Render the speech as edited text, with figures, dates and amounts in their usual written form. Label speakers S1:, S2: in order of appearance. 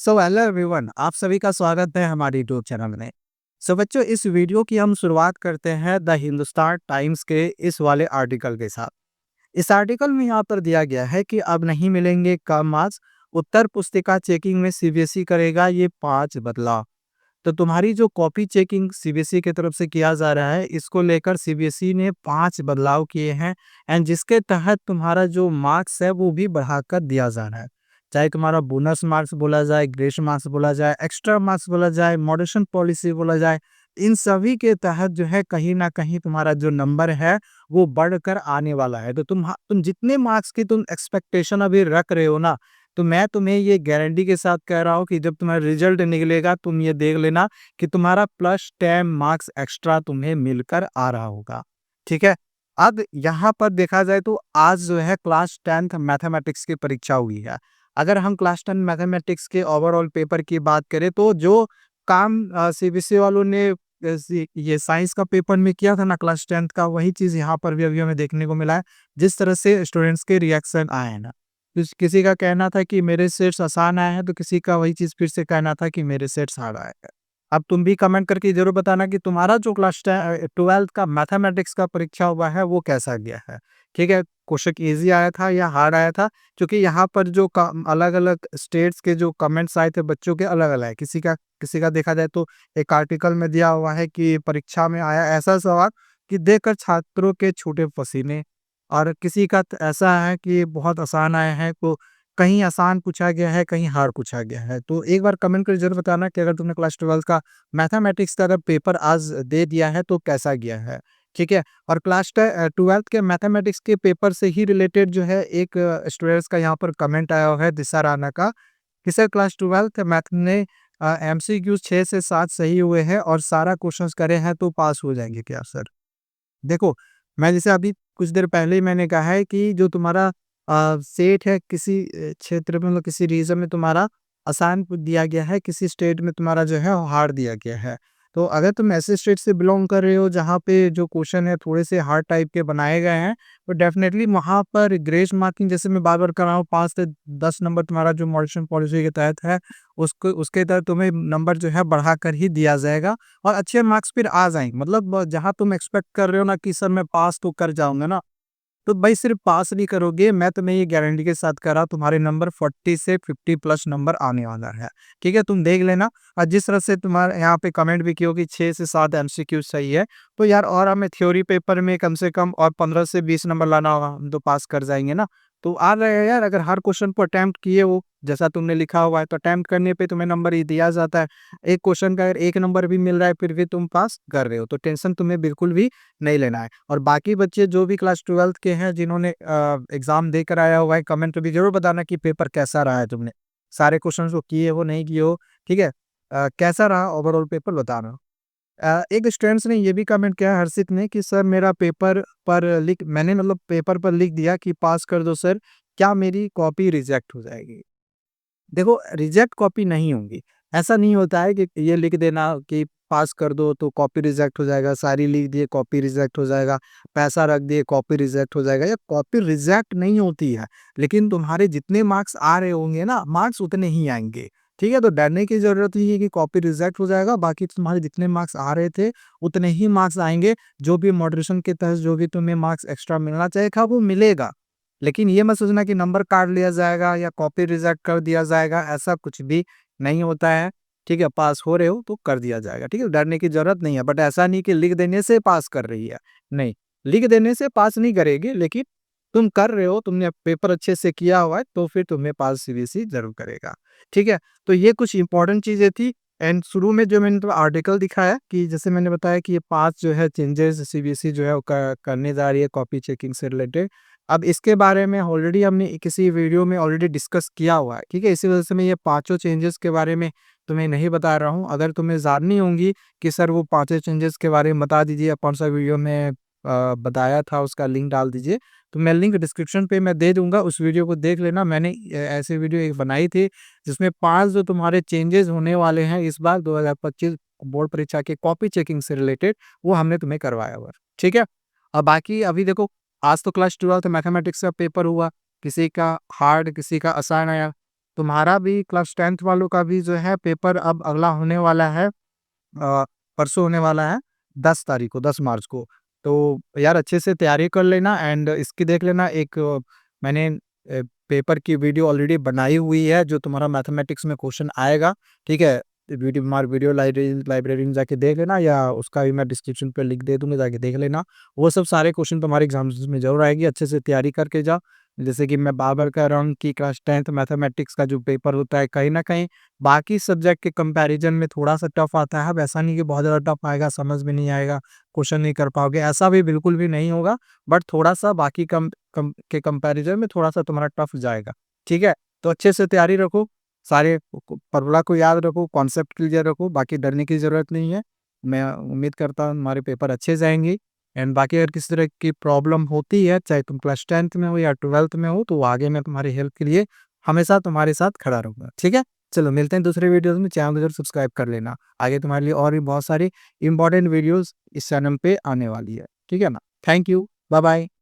S1: So hello everyone, आप सभी का स्वागत है हमारे यूट्यूब चैनल में। सो बच्चों, इस वीडियो की हम शुरुआत करते हैं द हिंदुस्तान टाइम्स के इस वाले आर्टिकल के साथ। इस आर्टिकल में यहाँ पर दिया गया है कि अब नहीं मिलेंगे कम मार्क्स, उत्तर पुस्तिका चेकिंग में सीबीएसई करेगा ये 5 बदलाव। तो तुम्हारी जो कॉपी चेकिंग सीबीएसई की तरफ से किया जा रहा है, इसको लेकर सीबीएसई ने 5 बदलाव किए हैं एंड जिसके तहत तुम्हारा जो मार्क्स है वो भी बढ़ाकर दिया जा रहा है। चाहे तुम्हारा बोनस मार्क्स बोला जाए, ग्रेस मार्क्स बोला जाए, एक्स्ट्रा मार्क्स बोला जाए, मॉडरेशन पॉलिसी बोला जाए, इन सभी के तहत जो है कहीं न कहीं तुम्हारा जो नंबर है वो बढ़कर आने वाला है। तो तुम जितने मार्क्स की तुम एक्सपेक्टेशन अभी रख रहे हो ना, तो मैं तुम्हें ये गारंटी के साथ कह रहा हूँ कि जब तुम्हारा रिजल्ट निकलेगा, तुम ये देख लेना कि तुम्हारा प्लस 10 मार्क्स एक्स्ट्रा तुम्हें मिलकर आ रहा होगा। ठीक है? अब यहाँ पर देखा जाए तो आज जो है क्लास 10th मैथमेटिक्स की परीक्षा हुई है। अगर हम क्लास 10 मैथमेटिक्स के ओवरऑल पेपर की बात करें तो जो काम सीबीएसई वालों ने ये साइंस का पेपर में किया था ना क्लास 10th का, वही चीज़ यहाँ पर भी अभी हमें देखने को मिला है। जिस तरह से स्टूडेंट्स के रिएक्शन आए हैं ना, किसी का कहना था कि मेरे सेट्स आसान आए हैं, तो किसी का वही चीज़ फिर से कहना था कि मेरे सेट्स हार्ड आए हैं। अब तुम भी कमेंट करके ज़रूर बताना कि तुम्हारा जो क्लास 12th का मैथमेटिक्स का परीक्षा हुआ है, वो कैसा गया है। ठीक है? क्वेश्चन ईज़ी आया था या हार्ड आया था? क्योंकि यहाँ पर जो क अलग-अलग स्टेट्स के जो कमेंट्स आए थे बच्चों के अलग-अलग है। किसी का देखा जाए तो एक आर्टिकल में दिया हुआ है कि परीक्षा में आया ऐसा सवाल कि देखकर छात्रों के छूटे पसीने। और किसी का ऐसा है कि बहुत आसान आया है, तो कहीं आसान पूछा गया है, कहीं हार्ड पूछा गया है। तो एक बार कमेंट करके ज़रूर बताना कि अगर तुमने क्लास 12 का मैथमेटिक्स का अगर पेपर आज दे दिया है तो कैसा गया है, ठीक है? और क्लास 12th के मैथमेटिक्स के पेपर से ही रिलेटेड जो है एक स्टूडेंट्स का यहाँ पर कमेंट आया हुआ है दिशा राणा का कि सर क्लास 12th मैथ में एमसीक्यू 6 से 7 सही हुए हैं और सारा क्वेश्चंस करे हैं तो पास हो जाएँगे क्या सर? देखो, मैं जैसे अभी कुछ देर पहले ही मैंने कहा है कि जो तुम्हारा सेट है किसी क्षेत्र में, मतलब किसी रीजन में तुम्हारा आसान दिया गया है, किसी स्टेट में तुम्हारा जो है हार्ड दिया गया है। तो अगर तुम ऐसे स्टेट से बिलोंग कर रहे हो जहाँ पे जो क्वेश्चन है थोड़े से हार्ड टाइप के बनाए गए हैं, तो डेफिनेटली वहाँ पर ग्रेस मार्किंग जैसे मैं बार-बार कर रहा हूँ 5 से 10 नंबर तुम्हारा जो मॉडरेशन पॉलिसी के तहत है, उसको उसके तहत तुम्हें नंबर जो है बढ़ाकर ही दिया जाएगा। और अच्छे मार्क्स फिर आ जाएँगे। मतलब जहाँ तुम एक्सपेक्ट कर रहे हो ना कि सर मैं पास तो कर जाऊँगा ना, तो भाई सिर्फ पास नहीं करोगे, मैं तुम्हें ये गारंटी के साथ कह रहा हूँ तुम्हारे नंबर 40 से 50 प्लस नंबर आने वाला है। ठीक है? तुम देख लेना। और जिस तरह से तुम्हारे यहाँ पे कमेंट भी किए हो कि 6 से 7 एमसीक्यू सही है, तो यार और हमें थ्योरी पेपर में कम से कम और 15 से 20 नंबर लाना होगा, हम तो पास कर जाएँगे ना। तो आ रहे हैं यार, अगर हर क्वेश्चन को अटेम्प्ट किए हो, जैसा तुमने लिखा हुआ है, तो अटेम्प्ट करने पे तुम्हें नंबर ये दिया जाता है। एक क्वेश्चन का अगर 1 नंबर भी मिल रहा है, फिर भी तुम पास कर रहे हो, तो टेंशन तुम्हें बिल्कुल भी नहीं लेना है। और बाकी बच्चे जो भी क्लास 12th के हैं जिन्होंने एग्ज़ाम देकर आया हुआ है, कमेंट में भी ज़रूर बताना कि पेपर कैसा रहा है तुमने। सारे क्वेश्चंस को किए हो, नहीं किए हो, ठीक है? कैसा रहा ओवरऑल पेपर बताना। एक स्टूडेंट्स ने ये भी कमेंट किया हर्षित ने कि सर मेरा पेपर पर लिख मैंने मतलब पेपर पर लिख दिया कि पास कर दो सर, क्या मेरी कॉपी रिजेक्ट हो जाएगी? देखो, रिजेक्ट कॉपी नहीं होंगी। ऐसा नहीं होता है कि ये लिख देना कि पास कर दो तो कॉपी रिजेक्ट हो जाएगा, सारी लिख दिए कॉपी रिजेक्ट हो जाएगा, पैसा रख दिए कॉपी रिजेक्ट हो जाएगा, या कॉपी रिजेक्ट नहीं होती है। लेकिन तुम्हारे जितने मार्क्स आ रहे होंगे ना, मार्क्स उतने ही आएँगे। ठीक है? तो डरने की ज़रूरत नहीं है कि कॉपी रिजेक्ट हो जाएगा, बाकी तुम्हारे जितने मार्क्स आ रहे थे, उतने ही मार्क्स आएँगे। जो भी मॉडरेशन के तहत जो भी तुम्हें मार्क्स एक्स्ट्रा मिलना चाहिए था, वो मिलेगा। लेकिन ये मत सोचना कि नंबर काट लिया जाएगा या कॉपी रिजेक्ट कर दिया जाएगा, ऐसा कुछ भी नहीं होता है। ठीक है? पास हो रहे हो तो कर दिया जाएगा, ठीक है? डरने की ज़रूरत नहीं है, बट ऐसा नहीं कि लिख देने से पास कर रही है, नहीं, लिख देने से पास नहीं करेगी, लेकिन तुम कर रहे हो, तुमने पेपर अच्छे से किया हुआ है, तो फिर तुम्हें पास सीबीएसई ज़रूर करेगा, ठीक है? तो ये कुछ इम्पोर्टेंट चीज़ें थी एंड शुरू में जो मैंने तुम्हें आर्टिकल दिखाया कि जैसे मैंने बताया कि ये 5 जो है चेंजेज़ सीबीएसई जो है वो क करने जा रही है कॉपी चेकिंग से रिलेटेड। अब इसके बारे में ऑलरेडी हमने किसी वीडियो में ऑलरेडी डिस्कस किया हुआ है, ठीक है? इसी वजह से मैं ये पाँचों चेंजेस के बारे में तुम्हें नहीं बता रहा हूँ। अगर तुम्हें जाननी होंगी कि सर वो पाँचों चेंजेस के बारे में बता दीजिए, कौन-सा वीडियो में बताया था उसका लिंक डाल दीजिए। तो मैं लिंक डिस्क्रिप्शन पे मैं दे दूँगा, उस वीडियो को देख लेना। मैंने ऐसी वीडियो एक बनाई थी जिसमें 5 जो तुम्हारे चेंजेस होने वाले हैं इस बार 2025 बोर्ड परीक्षा के कॉपी चेकिंग से रिलेटेड, वो हमने तुम्हें करवाया हुआ है, ठीक है? और बाकी अभी देखो, आज तो क्लास 12th मैथमेटिक्स का पेपर हुआ, किसी का हार्ड, किसी का आसान आया। तुम्हारा भी क्लास 10th वालों का भी जो है पेपर अब अगला होने वाला है, परसों होने वाला है 10 तारीख को, 10 मार्च को। तो यार अच्छे से तैयारी कर लेना एंड इसकी देख लेना एक मैंने पेपर की वीडियो ऑलरेडी बनाई हुई है जो तुम्हारा मैथमेटिक्स में क्वेश्चन आएगा, ठीक है? वीडियो लाइब्रेरी में जाके देख लेना या उसका भी मैं डिस्क्रिप्शन पे लिंक दे दूँगा, जाके देख लेना। वो सब सारे क्वेश्चन तुम्हारे एग्ज़ाम्स में ज़रूर आएगी, अच्छे से तैयारी करके जाओ। जैसे कि मैं बार-बार कह रहा हूँ कि क्लास 10th मैथमेटिक्स का जो पेपर होता है कहीं न कहीं बाकी सब्जेक्ट के कंपैरिजन में थोड़ा-सा टफ आता है। वैसा नहीं कि बहुत ज़्यादा टफ आएगा, समझ में नहीं आएगा, क्वेश्चन नहीं कर पाओगे, ऐसा भी बिल्कुल भी नहीं होगा। बट थोड़ा-सा बाकी कम कम के कंपैरिजन में थोड़ा-सा तुम्हारा टफ जाएगा, ठीक है? तो अच्छे से तैयारी रखो, सारे फॉर्मूला को याद रखो, कॉन्सेप्ट क्लियर रखो, बाकी डरने की ज़रूरत नहीं है। मैं उम्मीद करता हूँ तुम्हारे पेपर अच्छे जाएँगे एंड बाकी अगर किसी तरह की प्रॉब्लम होती है, चाहे तुम क्लास 10th में हो या 12th में हो, तो आगे मैं तुम्हारी हेल्प के लिए हमेशा तुम्हारे साथ खड़ा रहूँगा, ठीक है? चलो मिलते हैं दूसरे वीडियोज़ में, चैनल को ज़रूर सब्सक्राइब कर लेना। आगे तुम्हारे लिए और भी बहुत सारी इम्पोर्टेंट वीडियोज़ इस चैनल पे आने वाली है, ठीक है ना? Thank you, bye-bye.